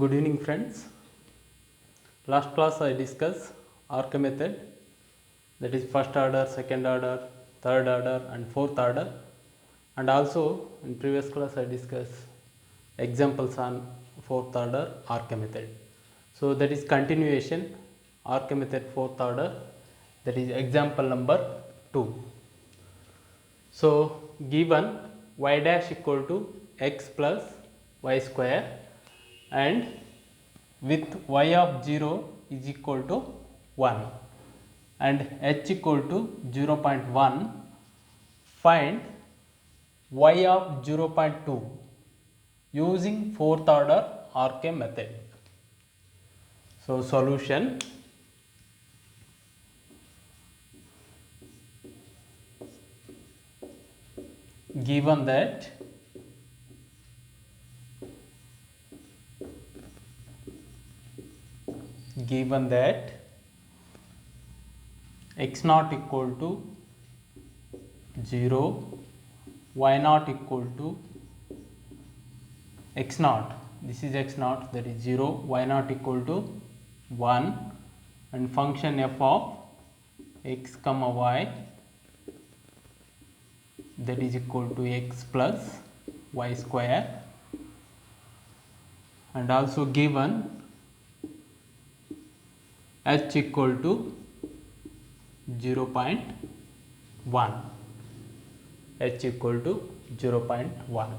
Good evening, friends. Last class I discussed arc method, that is first order, second order, third order and fourth order, and also in previous class I discussed examples on fourth order arc method. So that is continuation arc method fourth order, that is example number 2. So given y dash equal to x plus y square and with y of 0 is equal to 1 and h equal to 0.1, find y of 0.2 using fourth order arc method. So solution: given that x naught equal to 0, y naught equal to x naught, this is x naught, that is 0, y naught equal to 1 and function f of x comma y, that is equal to x plus y square, and also given h equal to 0.1, h equal to 0.1.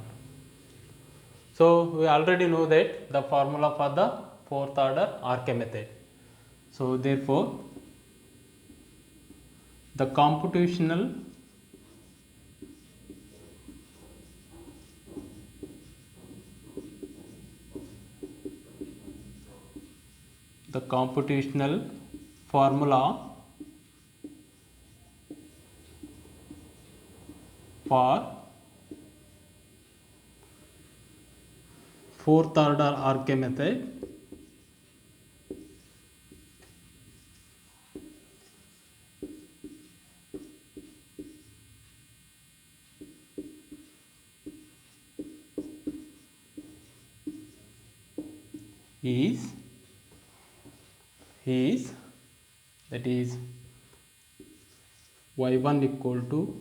So we already know that the formula for the fourth order arc method. So therefore the computational formula for fourth order arc method is that is y1 equal to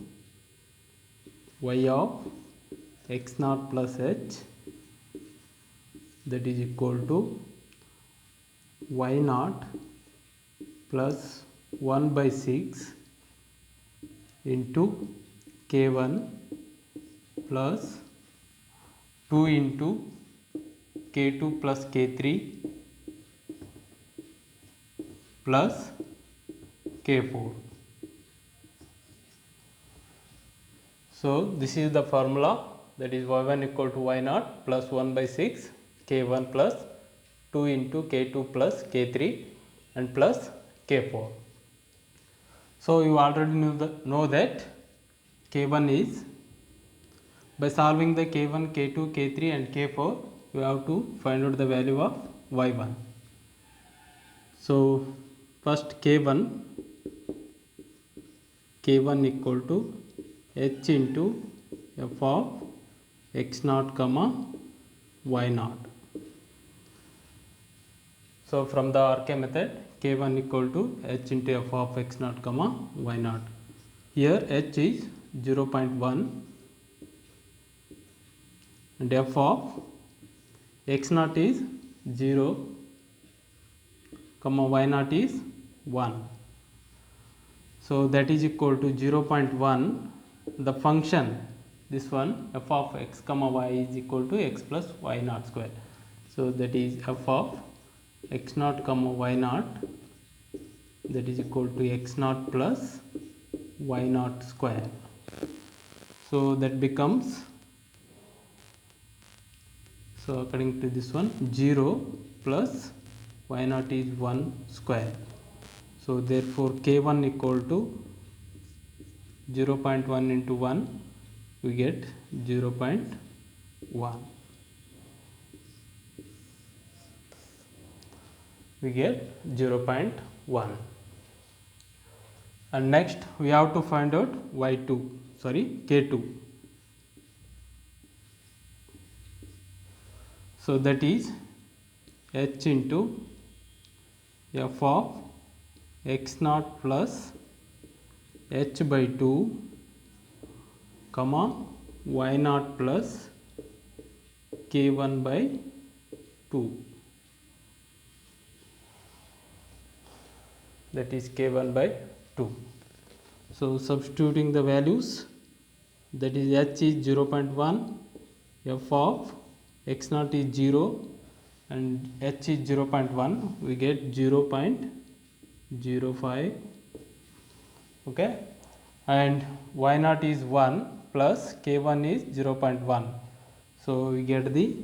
y of x naught plus h, that is equal to y naught plus 1 by 6 into k1 plus 2 into k2 plus k3 plus k4. So this is the formula, that is y1 equal to y naught plus 1 by 6 k1 plus 2 into k2 plus k3 and plus k4. So you already know that k1 is, by solving the k1, k2, k3 and k4, you have to find out the value of y1. So first k1 equal to h into f of x naught comma y naught. So from the arc method, k1 equal to h into f of x naught comma y naught. Here h is 0.1 and f of x naught is 0 comma y naught is 1. So that is equal to 0.1. The function, this one, f of x comma y is equal to x plus y naught square. So that is f of x naught comma y naught, that is equal to x naught plus y naught square. So that becomes, so according to this one, 0 plus y naught is 1 square. So therefore k1 equal to 0.1 into 1, we get 0.1. We get 0.1. And next we have to find out k2. So that is h into f of x naught plus h by 2 comma y naught plus k1 by 2, that is k1 by 2. So substituting the values, that is h is 0.1, f of x naught is 0 and h is 0.1, we get 0.05, okay, and y naught is 1 plus k1 is 0.1, so we get the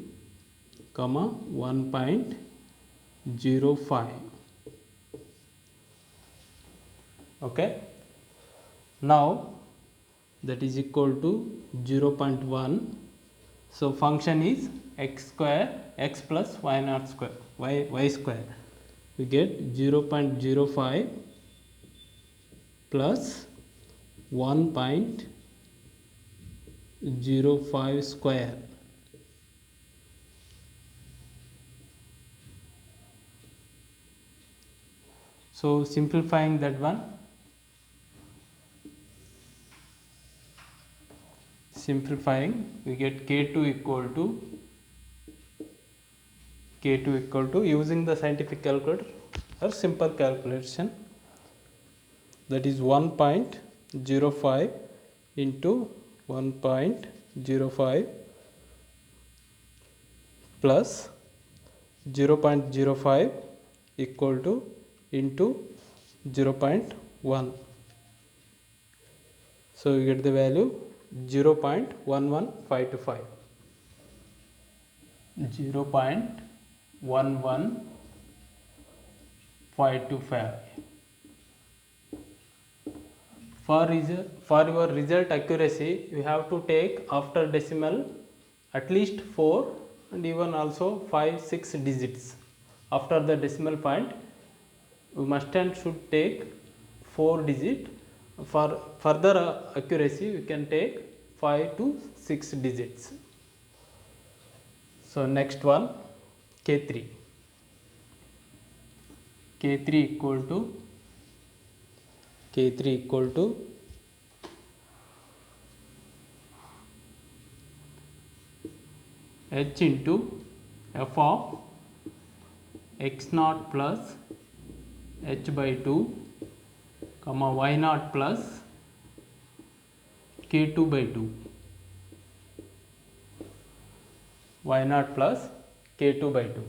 comma 1.05, okay. Now that is equal to 0.1, so function is x square, x plus y naught square, y square, we get 0.05 plus 1.05 square. So simplifying that one, we get k2 equal to using the scientific calculator or simple calculation, that is 1.05 into 1.05 plus 0.05 equal to into 0.1, so you get the value 0.11525, 0.11525. For your result accuracy, you have to take after decimal at least 4 and even also 5, 6 digits. After the decimal point, we must and should take 4 digit. For further accuracy, we can take 5 to 6 digits. So next one, K3 equal to h into f of x naught plus h by 2 comma y naught plus k2 by 2, y naught plus k2 by 2.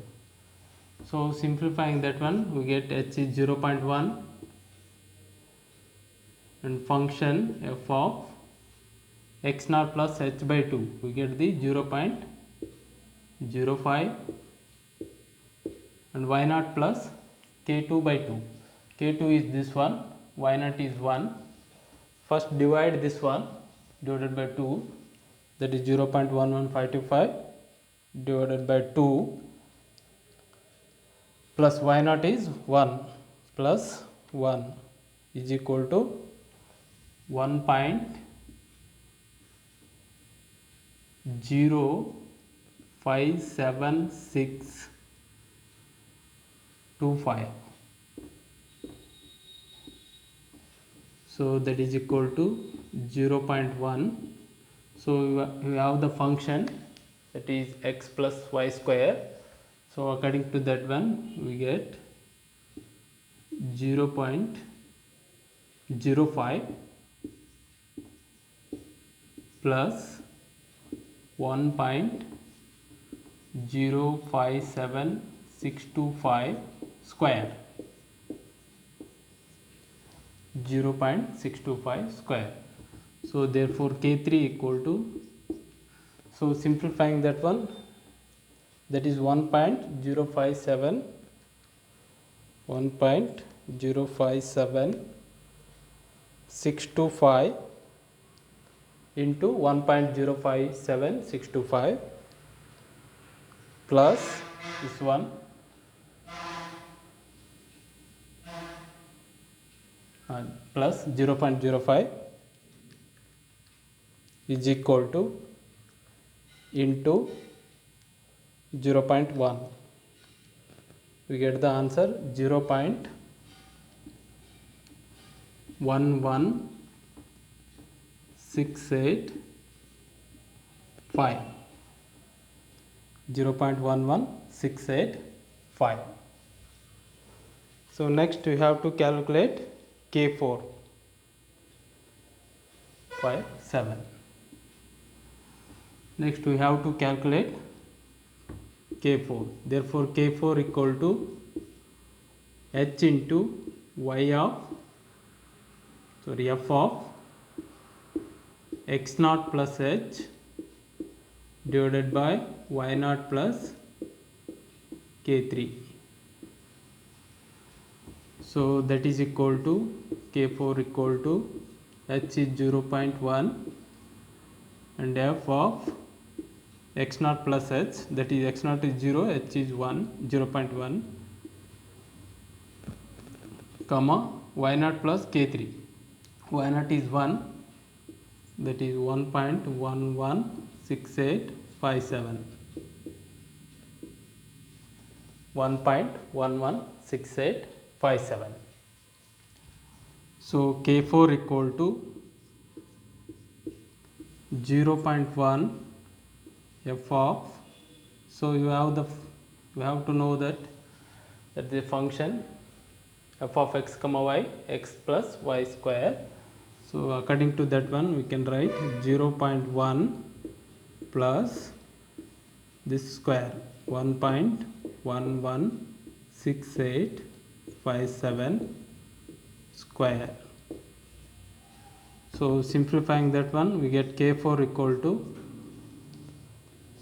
So simplifying that one, we get h is 0.1 and function f of x naught plus h by 2, we get the 0.05 and y naught plus k2 by 2, k2 is this one, y naught is 1. First divide this one divided by 2, that is 0.11525 divided by 2 plus y naught is 1 plus 1 is equal to 1.057625. So that is equal to 0.1. So we have the function, that is x plus y square. So according to that one, we get 0.05 plus 1.057625 square, 0.625 square. So therefore K3 equal to, so simplifying that one, that is 1.057625 into 1.057625 plus this one plus 0.05 is equal to into 0.1. we get the answer 0.11685. 0.11685. So next we have to calculate K4. 7. Next we have to calculate K4. Therefore K4 equal to h into y of f of x naught plus h divided by y naught plus K3. So that is equal to K4 equal to h is 0.1 and f of x naught plus h, that is x naught is 0, h is 0.1 comma y naught plus K3. Y naught is 1, that is 1.116857. 1.116857. So K4 equal to 0.1 f of, so you have to know that the function f of x comma y, x plus y square. So according to that one we can write 0.1 plus this square 1.116857 square. So simplifying that one we get K4 equal to,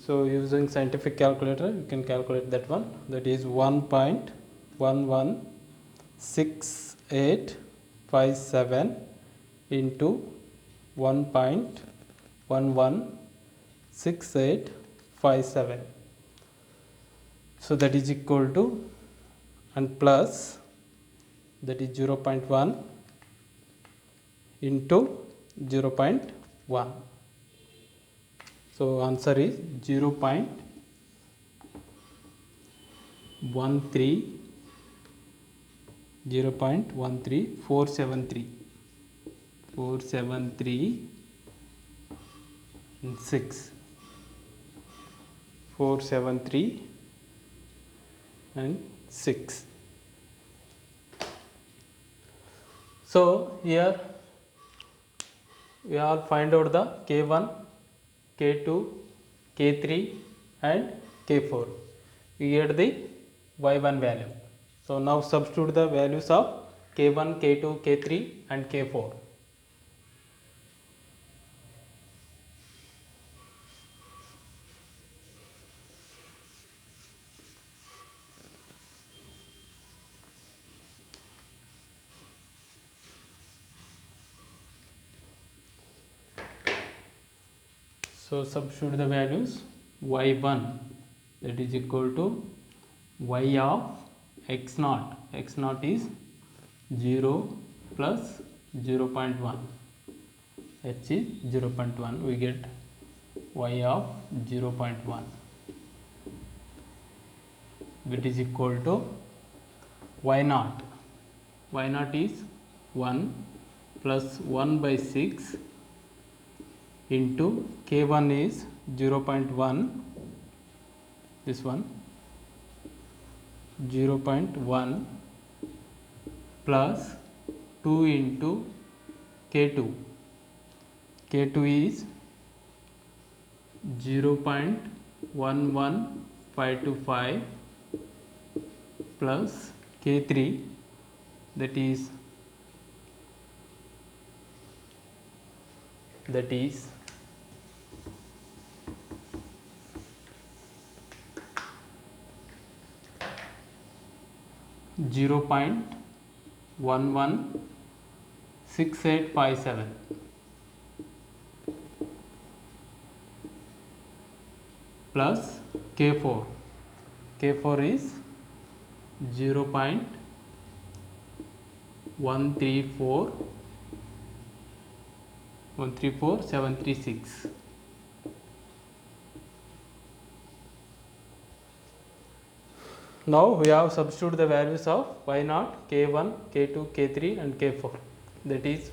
so using scientific calculator you can calculate that one, that is 1.116857 into 1.116857. So that is equal to, and plus, that is 0.1 into 0.1. So answer is 0.13 473 and 6 473 and 6. So here we all find out the K1, K2, K3 and K4. We get the y1 value. So now substitute the values of K1, K2, K3 and K4. So substitute the values, y1 that is equal to y of x naught is 0 plus 0.1, h is 0.1, we get y of 0.1, that is equal to y naught is 1 plus 1 by 6 into K1 is 0.1, this one 0.1 plus 2 into K2 is 0.11525 plus K3, that is 0.116857 plus K4 is 0.134736. now we have substitute the values of y0, k1, k2, k3 and k4. That is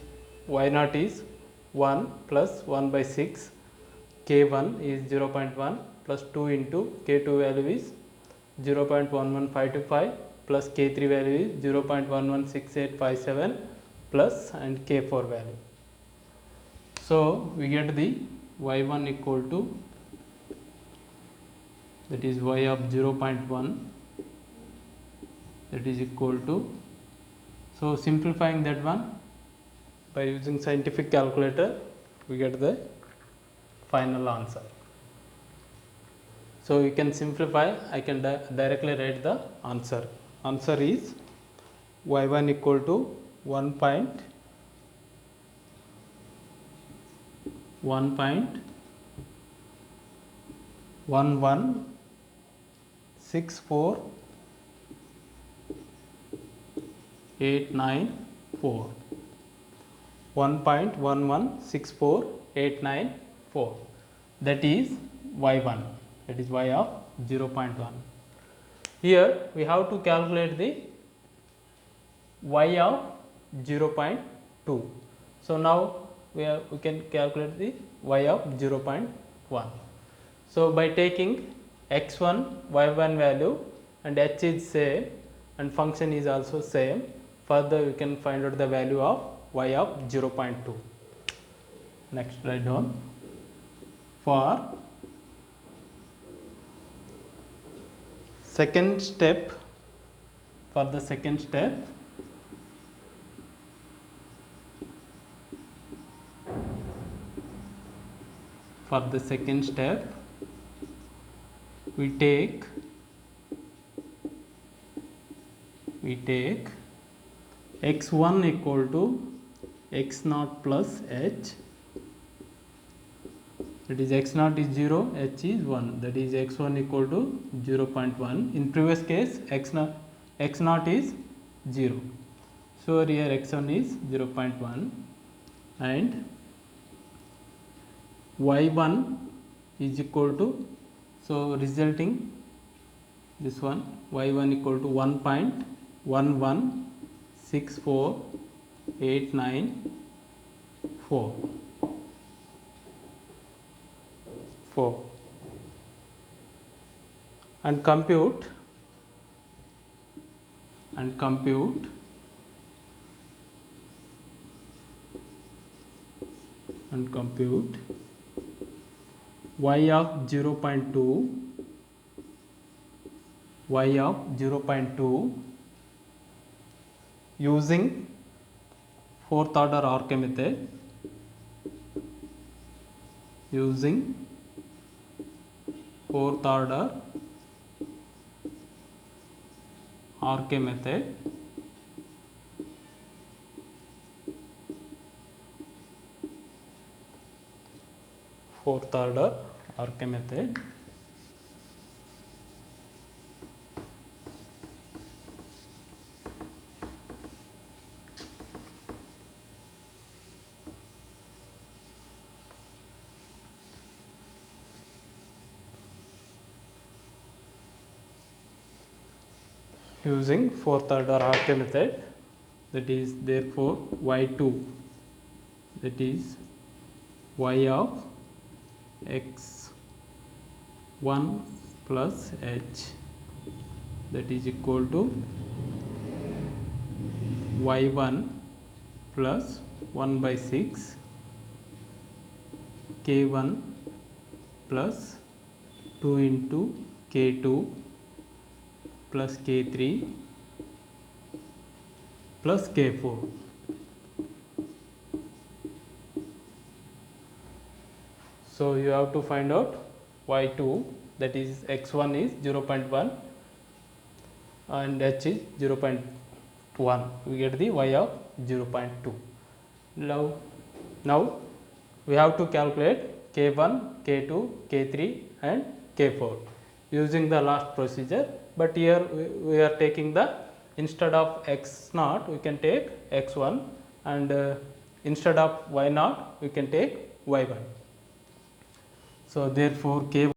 y0 is 1 plus 1 by 6, k1 is 0.1 plus 2 into k2 value is 0.11525 plus k3 value is 0.116857 plus and k4 value. So we get the y1 equal to, that is y of 0.1, that is equal to, so simplifying that one by using scientific calculator, we get the final answer. So you can simplify, I can directly write the answer. Answer is y1 equal to 1.1164,894. 1.1164,894. That is y1. That is y of 0.1. Here we have to calculate the y of 0.2. So now we can calculate the y of 0.1. So by taking x1, y1 value and h is same and function is also same, further we can find out the value of y of 0.2. Next, write down for second step. For the second step, we take x1 equal to x0 plus h, that is x0 is 0, h is 1, that is x1 equal to 0.1. In previous case x0 is 0, so here x1 is 0.1 and y1 is equal to, so resulting this one, y1 equal to 1.1164,894 and compute y of 0.2 using fourth order RK method, that is therefore y2, that is y of x1 plus h, that is equal to y1 plus 1 by 6 k1 plus 2 into k2 plus k3 plus k4. So you have to find out y2, that is x1 is 0.1 and h is 0.1. We get the y of 0.2. Now we have to calculate k1, k2, k3 and k4 using the last procedure, but here we are taking the, instead of x0 we can take x1 and instead of y0 we can take y1. So therefore k